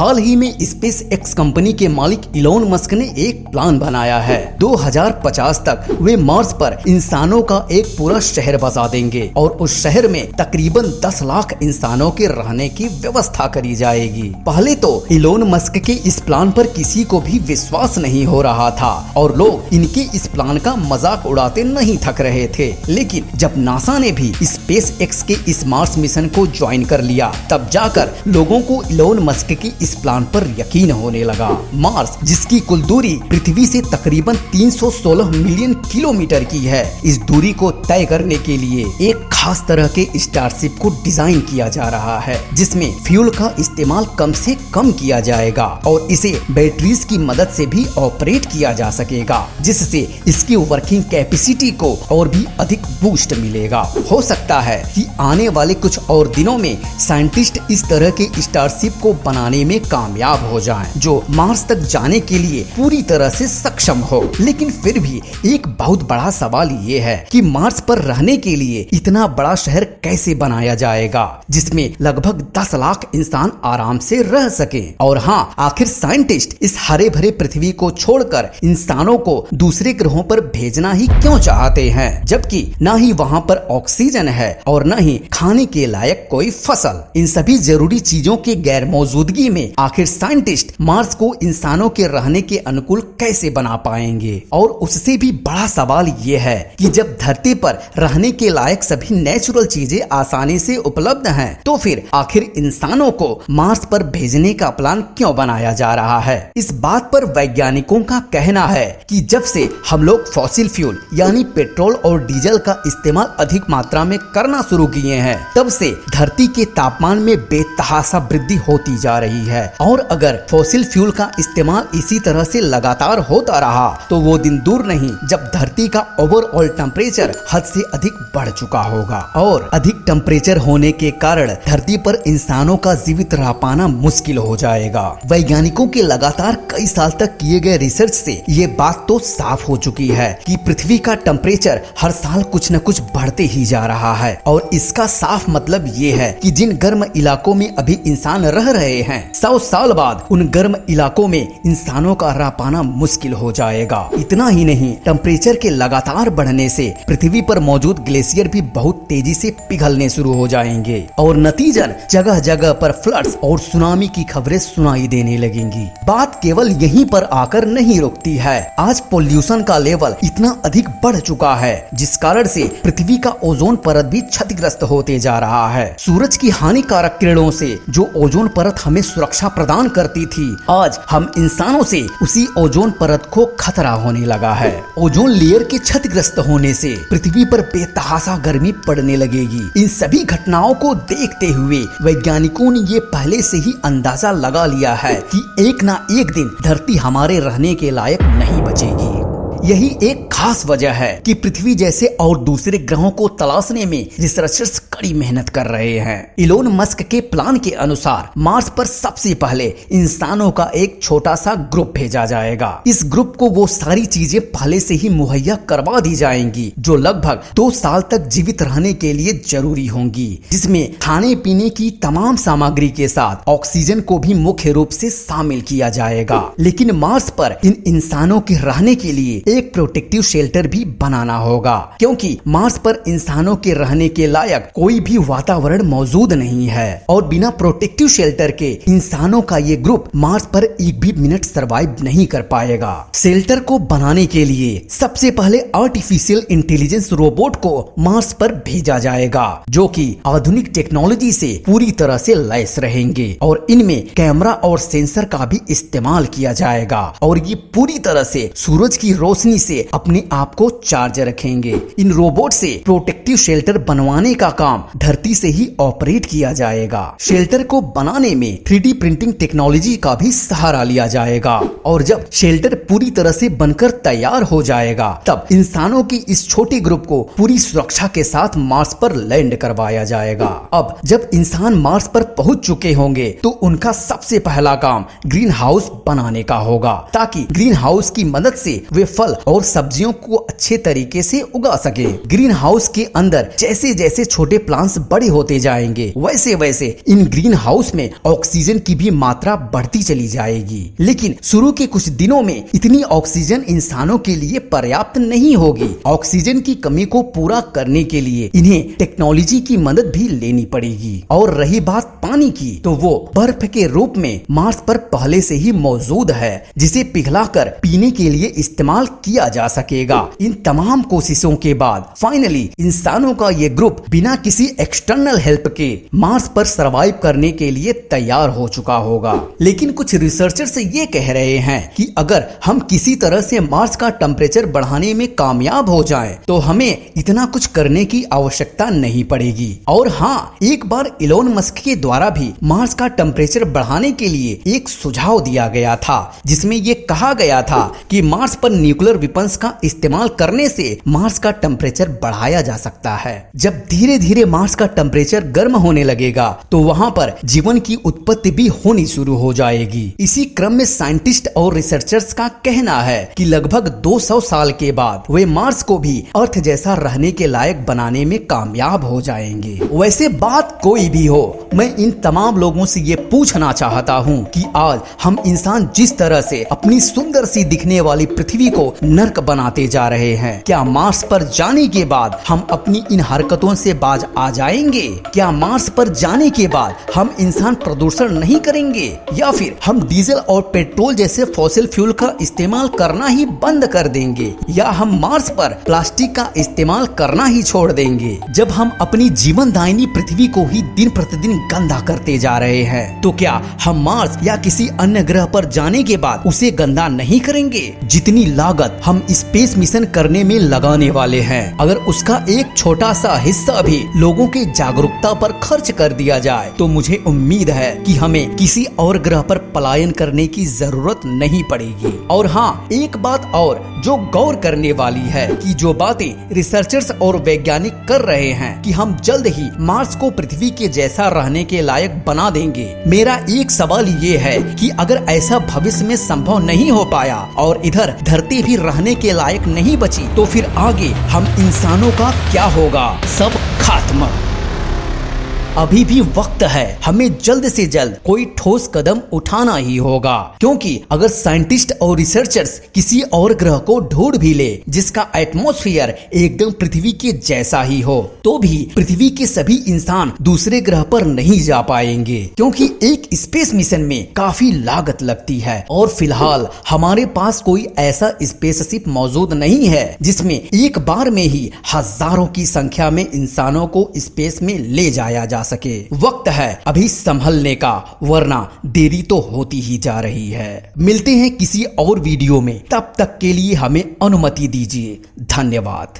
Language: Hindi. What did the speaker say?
हाल ही में स्पेस एक्स कंपनी के मालिक इलोन मस्क ने एक प्लान बनाया है। 2050 तक वे मार्स पर इंसानों का एक पूरा शहर बसा देंगे और उस शहर में तकरीबन 10 लाख इंसानों के रहने की व्यवस्था करी जाएगी। पहले तो इलोन मस्क के इस प्लान पर किसी को भी विश्वास नहीं हो रहा था और लोग इनके इस प्लान का मजाक उड़ाते नहीं थक रहे थे। लेकिन जब नासा ने भी स्पेस एक्स के इस मार्स मिशन को ज्वाइन कर लिया, तब जाकर लोगों को इलोन मस्क के इस प्लान पर यकीन होने लगा। मार्स, जिसकी कुल दूरी पृथ्वी से तकरीबन 316 मिलियन किलोमीटर की है, इस दूरी को तय करने के लिए एक खास तरह के स्टारशिप को डिजाइन किया जा रहा है, जिसमें फ्यूल का इस्तेमाल कम से कम किया जाएगा और इसे बैटरीज की मदद से भी ऑपरेट किया जा सकेगा, जिससे इसकी वर्किंग कैपेसिटी को और भी अधिक बूस्ट मिलेगा। हो सकता है कि आने वाले कुछ और दिनों में साइंटिस्ट इस तरह के स्टारशिप को बनाने में कामयाब हो जाएं, जो मार्स तक जाने के लिए पूरी तरह से सक्षम हो। लेकिन फिर भी एक बहुत बड़ा सवाल ये है कि मार्स पर रहने के लिए इतना बड़ा शहर कैसे बनाया जाएगा, जिसमें लगभग 10 लाख इंसान आराम से रह सके। और हाँ, आखिर साइंटिस्ट इस हरे भरे पृथ्वी को छोड़कर इंसानों को दूसरे ग्रहों पर भेजना ही क्यों चाहते हैं, जबकि न ही वहाँ पर ऑक्सीजन है और न ही खाने के लायक कोई फसल। इन सभी जरूरी चीजों के गैर मौजूदगी में आखिर साइंटिस्ट मार्स को इंसानों के रहने के अनुकूल कैसे बना पाएंगे। और उससे भी बड़ा सवाल ये है कि जब धरती पर रहने के लायक सभी नेचुरल चीजें आसानी से उपलब्ध हैं, तो फिर आखिर इंसानों को मार्स पर भेजने का प्लान क्यों बनाया जा रहा है। इस बात पर वैज्ञानिकों का कहना है कि जब से हम लोग फॉसिल फ्यूल यानी पेट्रोल और डीजल का इस्तेमाल अधिक मात्रा में करना शुरू किए हैं, तब से धरती के तापमान में बेतहाशा वृद्धि होती जा रही है। और अगर फॉसिल फ्यूल का इस्तेमाल इसी तरह से लगातार होता रहा तो वो दिन दूर नहीं जब धरती का ओवरऑल टेम्परेचर हद से अधिक बढ़ चुका होगा और अधिक टेम्परेचर होने के कारण धरती पर इंसानों का जीवित रह पाना मुश्किल हो जाएगा। वैज्ञानिकों के लगातार कई साल तक किए गए रिसर्च से ये बात तो साफ हो चुकी है कि पृथ्वी का टेम्परेचर हर साल कुछ न कुछ बढ़ते ही जा रहा है और इसका साफ मतलब ये है कि जिन गर्म इलाकों में अभी इंसान रह रहे हैं, 100 साल बाद उन गर्म इलाकों में इंसानों का रह पाना मुश्किल हो जाएगा। इतना ही नहीं, टेम्परेचर के लगातार बढ़ने से पृथ्वी पर मौजूद ग्लेशियर भी बहुत तेजी से पिघलने शुरू हो जाएंगे और नतीजन जगह जगह पर फ्लड्स और सुनामी की खबरें सुनाई देने लगेंगी। बात केवल यहीं पर आकर नहीं रुकती है। आज पोल्यूशन का लेवल इतना अधिक बढ़ चुका है जिस कारण से पृथ्वी का ओजोन परत भी क्षतिग्रस्त होते जा रहा है। सूरज की हानिकारक किरणों से जो ओजोन परत हमें सुरक्षा प्रदान करती थी, आज हम इंसानों से उसी ओजोन परत को खतरा होने लगा है। ओजोन लेयर के क्षतिग्रस्त होने से पृथ्वी पर बेतहाशा गर्मी पड़ने लगेगी। इन सभी घटनाओं को देखते हुए वैज्ञानिकों ने ये पहले से ही अंदाजा लगा लिया है कि एक ना एक दिन धरती हमारे रहने के लायक नहीं बचेगी। यही एक खास वजह है कि पृथ्वी जैसे और दूसरे ग्रहों को तलाशने में रिसर्चर्स कड़ी मेहनत कर रहे हैं। इलोन मस्क के प्लान के अनुसार मार्स पर सबसे पहले इंसानों का एक छोटा सा ग्रुप भेजा जाएगा। इस ग्रुप को वो सारी चीजें पहले से ही मुहैया करवा दी जाएंगी जो लगभग 2 साल तक जीवित रहने के लिए जरूरी होंगी, जिसमें खाने पीने की तमाम सामग्री के साथ ऑक्सीजन को भी मुख्य रूप से शामिल किया जाएगा। लेकिन मार्स पर इन इंसानों के रहने के लिए एक प्रोटेक्टिव शेल्टर भी बनाना होगा, क्योंकि मार्स पर इंसानों के रहने के लायक कोई भी वातावरण मौजूद नहीं है और बिना प्रोटेक्टिव शेल्टर के इंसानों का ये ग्रुप मार्स पर एक भी मिनट सरवाइव नहीं कर पाएगा। शेल्टर को बनाने के लिए सबसे पहले आर्टिफिशियल इंटेलिजेंस रोबोट को मार्स पर भेजा जाएगा, जो कि आधुनिक टेक्नोलॉजी से पूरी तरह से लैस रहेंगे और इनमें कैमरा और सेंसर का भी इस्तेमाल किया जाएगा और ये पूरी तरह से सूरज की रोशनी से अपने आप को चार्ज रखेंगे। इन रोबोट से प्रोटेक्टिव शेल्टर बनवाने का काम धरती से ही ऑपरेट किया जाएगा। शेल्टर को बनाने में 3D प्रिंटिंग टेक्नोलॉजी का भी सहारा लिया जाएगा और जब शेल्टर पूरी तरह से बनकर तैयार हो जाएगा, तब इंसानों की इस छोटे ग्रुप को पूरी सुरक्षा के साथ मार्स पर लैंड करवाया जाएगा। अब जब इंसान मार्स पर पहुंच चुके होंगे तो उनका सबसे पहला काम ग्रीन हाउस बनाने का होगा, ताकि ग्रीन हाउस की मदद से वे फल फल और सब्जियों को अच्छे तरीके से उगा सके। ग्रीन हाउस के अंदर जैसे जैसे छोटे प्लांट्स बड़े होते जाएंगे वैसे वैसे इन ग्रीन हाउस में ऑक्सीजन की भी मात्रा बढ़ती चली जाएगी। लेकिन शुरू के कुछ दिनों में इतनी ऑक्सीजन इंसानों के लिए पर्याप्त नहीं होगी। ऑक्सीजन की कमी को पूरा करने के लिए इन्हें टेक्नोलॉजी की मदद भी लेनी पड़ेगी। और रही बात पानी की, तो वो बर्फ के रूप में मार्स पर पहले से ही मौजूद है, जिसे पिघलाकर पीने के लिए इस्तेमाल किया जा सकेगा। इन तमाम कोशिशों के बाद फाइनली इंसानों का ये ग्रुप बिना किसी एक्सटर्नल हेल्प के मार्स पर सरवाइव करने के लिए तैयार हो चुका होगा। लेकिन कुछ रिसर्चर्स ये कह रहे हैं कि अगर हम किसी तरह से मार्स का टेम्परेचर बढ़ाने में कामयाब हो जाएं, तो हमें इतना कुछ करने की आवश्यकता नहीं पड़ेगी। और हाँ, एक बार इलोन मस्क के द्वारा भी मार्स का टेम्परेचर बढ़ाने के लिए एक सुझाव दिया गया था, जिसमें ये कहा गया था कि मार्स पर न्यूक्लियर वेपन्स का इस्तेमाल करने से मार्स का टेम्परेचर बढ़ाया जा सकता है। जब धीरे धीरे मार्स का टेम्परेचर गर्म होने लगेगा तो वहाँ पर जीवन की उत्पत्ति भी होनी शुरू हो जाएगी। इसी क्रम में साइंटिस्ट और रिसर्चर्स का कहना है कि लगभग 200 साल के बाद वे मार्स को भी अर्थ जैसा रहने के लायक बनाने में कामयाब हो जाएंगे। वैसे बात कोई भी हो, मैं इन तमाम लोगों से ये पूछना चाहता हूँ कि आज हम इंसान जिस तरह से अपनी सुंदर सी दिखने वाली पृथ्वी को नर्क बनाते जा रहे हैं, क्या मार्स पर जाने के बाद हम अपनी इन हरकतों से बाज आ जाएंगे? क्या मार्स पर जाने के बाद हम इंसान प्रदूषण नहीं करेंगे, या फिर हम डीजल और पेट्रोल जैसे फॉसिल फ्यूल का इस्तेमाल करना ही बंद कर देंगे, या हम मार्स पर प्लास्टिक का इस्तेमाल करना ही छोड़ देंगे? जब हम अपनी जीवनदायिनी पृथ्वी को ही दिन प्रतिदिन गंदा करते जा रहे हैं, तो क्या हम मार्स या किसी अन्य ग्रह पर जाने के बाद उसे गंदा नहीं करेंगे? जितनी लागत हम स्पेस मिशन करने में लगाने वाले हैं, अगर उसका एक छोटा सा हिस्सा भी लोगों के जागरूकता पर खर्च कर दिया जाए, तो मुझे उम्मीद है कि हमें किसी और ग्रह पर पलायन करने की जरूरत नहीं पड़ेगी। और हाँ, एक बात और जो गौर करने वाली है कि जो बातें रिसर्चर्स और वैज्ञानिक कर रहे हैं कि हम जल्द ही मार्स को पृथ्वी के जैसा रहने के लायक बना देंगे, मेरा एक सवाल ये है कि अगर ऐसा भविष्य में संभव नहीं हो पाया और इधर धरती भी रहने के लायक नहीं बची, तो फिर आगे हम इंसानों का क्या होगा? सब खात्मा। अभी भी वक्त है, हमें जल्द से जल्द कोई ठोस कदम उठाना ही होगा, क्योंकि अगर साइंटिस्ट और रिसर्चर्स किसी और ग्रह को ढूंढ भी ले जिसका एटमॉस्फेयर एकदम पृथ्वी के जैसा ही हो, तो भी पृथ्वी के सभी इंसान दूसरे ग्रह पर नहीं जा पाएंगे, क्योंकि एक स्पेस मिशन में काफी लागत लगती है। और फिलहाल हमारे पास कोई ऐसा स्पेसशिप मौजूद नहीं है जिसमें एक बार में ही हजारों की संख्या में इंसानों को स्पेस में ले जाया जा सके। वक्त है अभी संभलने का, वरना देरी तो होती ही जा रही है। मिलते हैं किसी और वीडियो में, तब तक के लिए हमें अनुमति दीजिए। धन्यवाद।